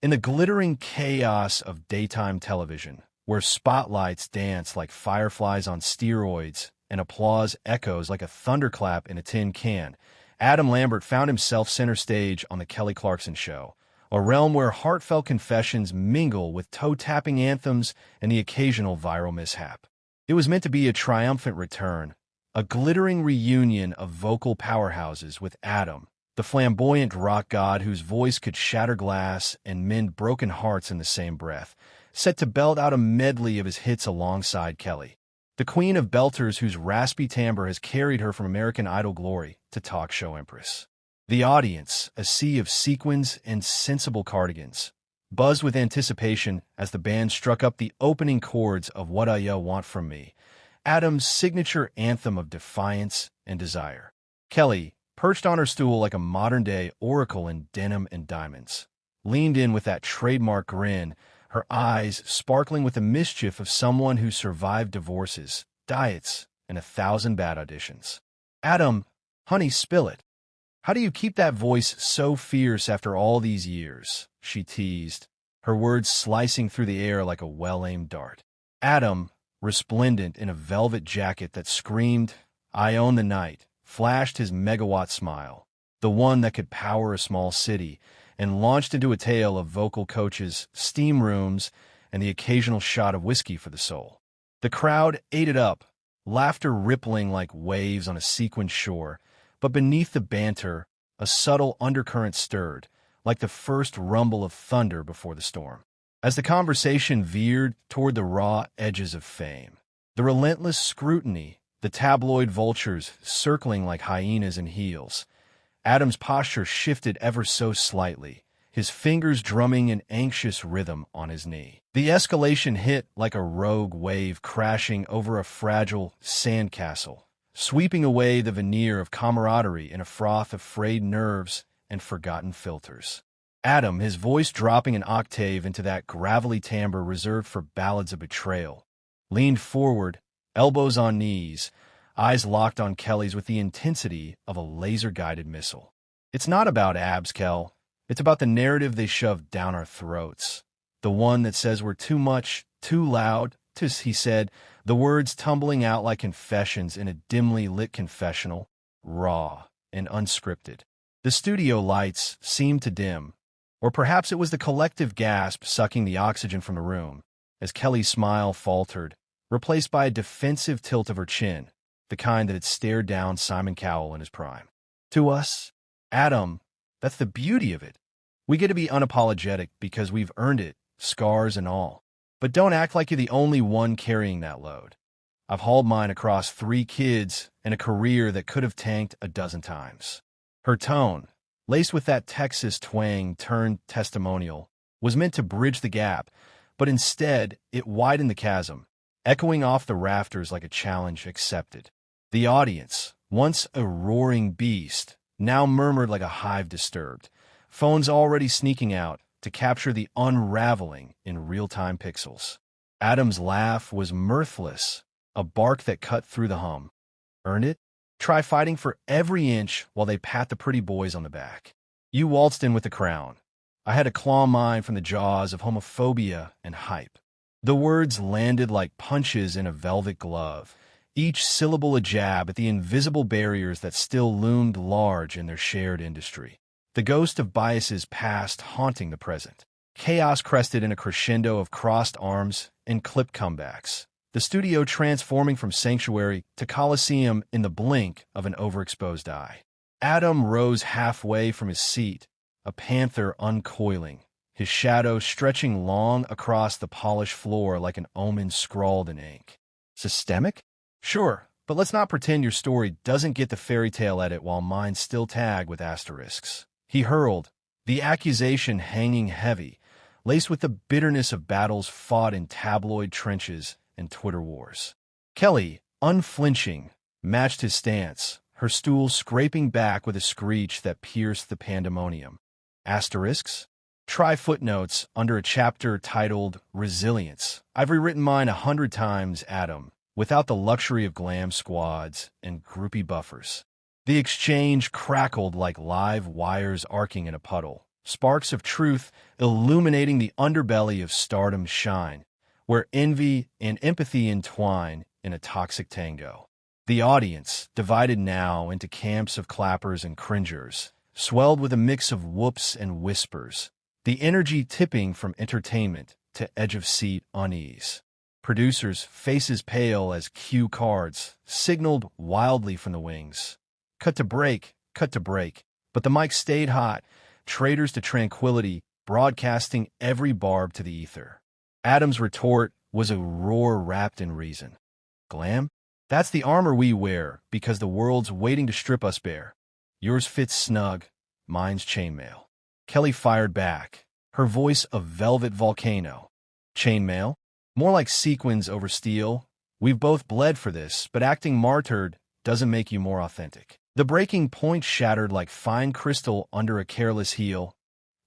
In the glittering chaos of daytime television, where spotlights dance like fireflies on steroids and applause echoes like a thunderclap in a tin can, Adam Lambert found himself center stage on The Kelly Clarkson Show, a realm where heartfelt confessions mingle with toe-tapping anthems and the occasional viral mishap. It was meant to be a triumphant return, a glittering reunion of vocal powerhouses with Adam, the flamboyant rock god whose voice could shatter glass and mend broken hearts in the same breath, set to belt out a medley of his hits alongside Kelly, the queen of belters whose raspy timbre has carried her from American Idol glory to talk show empress. The audience, a sea of sequins and sensible cardigans, buzzed with anticipation as the band struck up the opening chords of What I Want From Me, Adam's signature anthem of defiance and desire. Kelly, perched on her stool like a modern-day oracle in denim and diamonds, leaned in with that trademark grin, her eyes sparkling with the mischief of someone who survived divorces, diets, and 1,000 bad auditions. "Adam, honey, spill it. How do you keep that voice so fierce after all these years?" she teased, her words slicing through the air like a well-aimed dart. Adam, resplendent in a velvet jacket that screamed, "I own the night," flashed his megawatt smile, the one that could power a small city, and launched into a tale of vocal coaches, steam rooms, and the occasional shot of whiskey for the soul. The crowd ate it up, laughter rippling like waves on a sequined shore, but beneath the banter, a subtle undercurrent stirred, like the first rumble of thunder before the storm. As the conversation veered toward the raw edges of fame, the relentless scrutiny, the tabloid vultures circling like hyenas in heels, Adam's posture shifted ever so slightly, his fingers drumming an anxious rhythm on his knee. The escalation hit like a rogue wave crashing over a fragile sandcastle, sweeping away the veneer of camaraderie in a froth of frayed nerves and forgotten filters. Adam, his voice dropping an octave into that gravelly timbre reserved for ballads of betrayal, leaned forward, elbows on knees, eyes locked on Kelly's with the intensity of a laser-guided missile. "It's not about abs, Kel. It's about the narrative they shoved down our throats. The one that says we're too much, too loud," he said, the words tumbling out like confessions in a dimly lit confessional, raw and unscripted. The studio lights seemed to dim, or perhaps it was the collective gasp sucking the oxygen from the room, as Kelly's smile faltered, replaced by a defensive tilt of her chin, the kind that had stared down Simon Cowell in his prime. "To us, Adam, that's the beauty of it. We get to be unapologetic because we've earned it, scars and all. But don't act like you're the only one carrying that load. I've hauled mine across 3 kids and a career that could have tanked a dozen times." Her tone, laced with that Texas twang turned testimonial, was meant to bridge the gap, but instead it widened the chasm, echoing off the rafters like a challenge accepted. The audience, once a roaring beast, now murmured like a hive disturbed, phones already sneaking out to capture the unraveling in real-time pixels. Adam's laugh was mirthless, a bark that cut through the hum. "Earned it? Try fighting for every inch while they pat the pretty boys on the back. You waltzed in with the crown. I had to claw mine from the jaws of homophobia and hype." The words landed like punches in a velvet glove, each syllable a jab at the invisible barriers that still loomed large in their shared industry. The ghost of biases past haunting the present. Chaos crested in a crescendo of crossed arms and clipped comebacks, the studio transforming from sanctuary to coliseum in the blink of an overexposed eye. Adam rose halfway from his seat, a panther uncoiling, his shadow stretching long across the polished floor like an omen scrawled in ink. "Systemic? Sure, but let's not pretend your story doesn't get the fairy tale edit while mine still tag with asterisks," he hurled, the accusation hanging heavy, laced with the bitterness of battles fought in tabloid trenches and Twitter wars. Kelly, unflinching, matched his stance, her stool scraping back with a screech that pierced the pandemonium. "Asterisks? Try footnotes under a chapter titled Resilience. I've rewritten mine 100 times, Adam, without the luxury of glam squads and groupie buffers." The exchange crackled like live wires arcing in a puddle, sparks of truth illuminating the underbelly of stardom shine, where envy and empathy entwine in a toxic tango. The audience, divided now into camps of clappers and cringers, swelled with a mix of whoops and whispers, the energy tipping from entertainment to edge-of-seat unease. Producers, faces pale as cue cards, signaled wildly from the wings. Cut to break, but the mic stayed hot, traitors to tranquility, broadcasting every barb to the ether. Adam's retort was a roar wrapped in reason. Glam? That's the armor we wear because the world's waiting to strip us bare. Yours fits snug, mine's chainmail. Kelly fired back, her voice a velvet volcano. Chainmail? More like sequins over steel. We've both bled for this, but acting martyred doesn't make you more authentic. The breaking point shattered like fine crystal under a careless heel.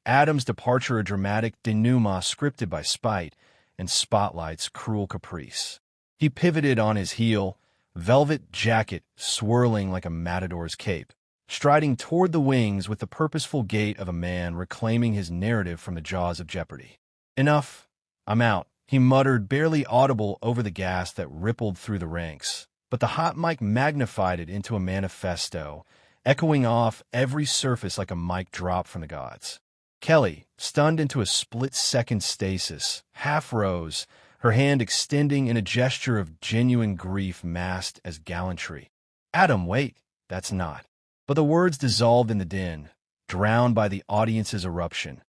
Adam's departure a dramatic denouement scripted by spite and Spotlight's cruel caprice. He pivoted on his heel, velvet jacket swirling like a matador's cape, striding toward the wings with the purposeful gait of a man reclaiming his narrative from the jaws of jeopardy. Enough. I'm out, he muttered, barely audible over the gas that rippled through the ranks. But the hot mic magnified it into a manifesto, echoing off every surface like a mic drop from the gods. Kelly, stunned into a split-second stasis, half rose, her hand extending in a gesture of genuine grief masked as gallantry. Adam, wait, that's not. But the words dissolved in the din, drowned by the audience's eruption.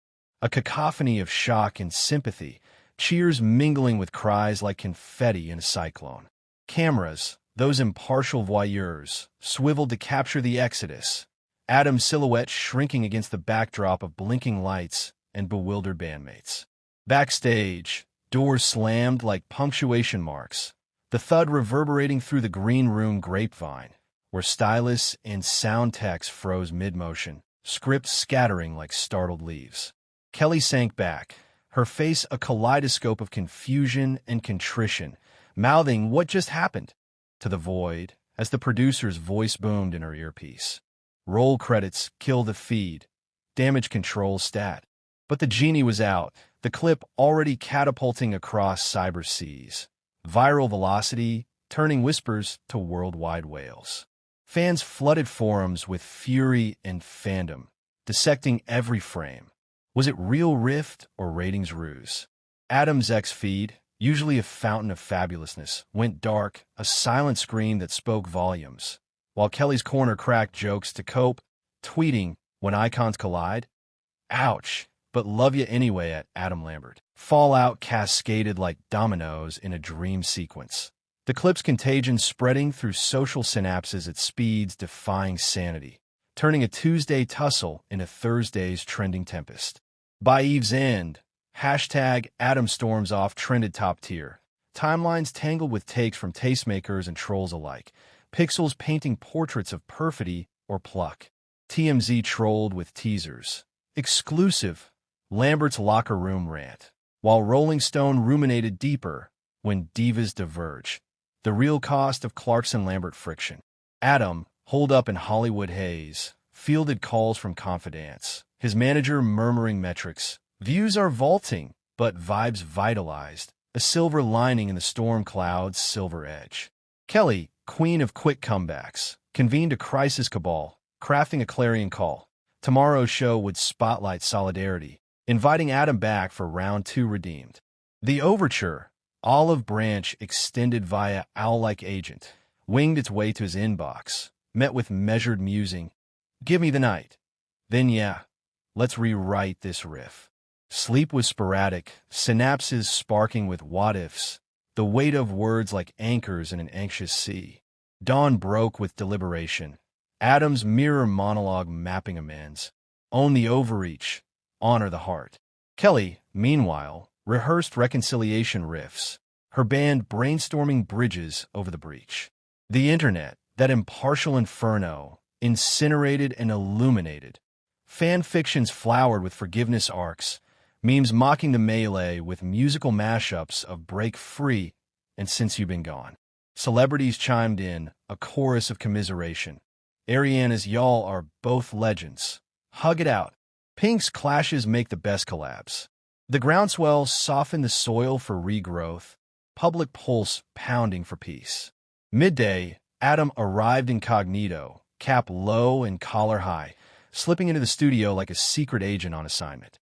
A cacophony of shock and sympathy, cheers mingling with cries like confetti in a cyclone. Cameras, those impartial voyeurs, swiveled to capture the exodus, Adam's silhouette shrinking against the backdrop of blinking lights and bewildered bandmates. Backstage, doors slammed like punctuation marks, the thud reverberating through the green room grapevine, where stylists and sound techs froze mid-motion, scripts scattering like startled leaves. Kelly sank back, her face a kaleidoscope of confusion and contrition, mouthing what just happened to the void as the producer's voice boomed in her earpiece. Roll credits, kill the feed, damage control stat. But the genie was out, the clip already catapulting across cyber seas. Viral velocity, turning whispers to worldwide wails. Fans flooded forums with fury and fandom, dissecting every frame. Was it real rift or ratings ruse? Adam's X feed, usually a fountain of fabulousness, went dark, a silent scream that spoke volumes, while Kelly's corner cracked jokes to cope, tweeting, when icons collide, ouch, but love you anyway at Adam Lambert. Fallout cascaded like dominoes in a dream sequence. The clip's contagion spreading through social synapses at speeds defying sanity, turning a Tuesday tussle into Thursday's trending tempest. By Eve's end, hashtag Adam Storms Off trended top tier. Timelines tangled with takes from tastemakers and trolls alike. Pixels painting portraits of perfidy or pluck. TMZ trolled with teasers. Exclusive, Lambert's locker room rant. While Rolling Stone ruminated deeper, when divas diverge. The real cost of Clarkson-Lambert friction. Adam, holed up in Hollywood haze, fielded calls from confidants. His manager murmuring metrics. Views are vaulting, but vibes vitalized. A silver lining in the storm cloud's silver edge. Kelly, queen of quick comebacks, convened a crisis cabal, crafting a clarion call. Tomorrow's show would spotlight solidarity, inviting Adam back for round 2 redeemed. The overture, olive branch extended via owl-like agent, winged its way to his inbox, met with measured musing. Give me the night. Then yeah, let's rewrite this riff. Sleep was sporadic, synapses sparking with what-ifs, the weight of words like anchors in an anxious sea. Dawn broke with deliberation. Adam's mirror monologue mapping amends. Own the overreach. Honor the heart. Kelly, meanwhile, rehearsed reconciliation riffs, her band brainstorming bridges over the breach. The internet, that impartial inferno, incinerated and illuminated. Fan fictions flowered with forgiveness arcs, memes mocking the melee with musical mashups of Break Free and Since You've Been Gone. Celebrities chimed in, a chorus of commiseration. Ariana's Y'all are both legends. Hug it out. Pink's clashes make the best collabs. The groundswell soften the soil for regrowth, public pulse pounding for peace. Midday, Adam arrived incognito, cap low and collar high, slipping into the studio like a secret agent on assignment.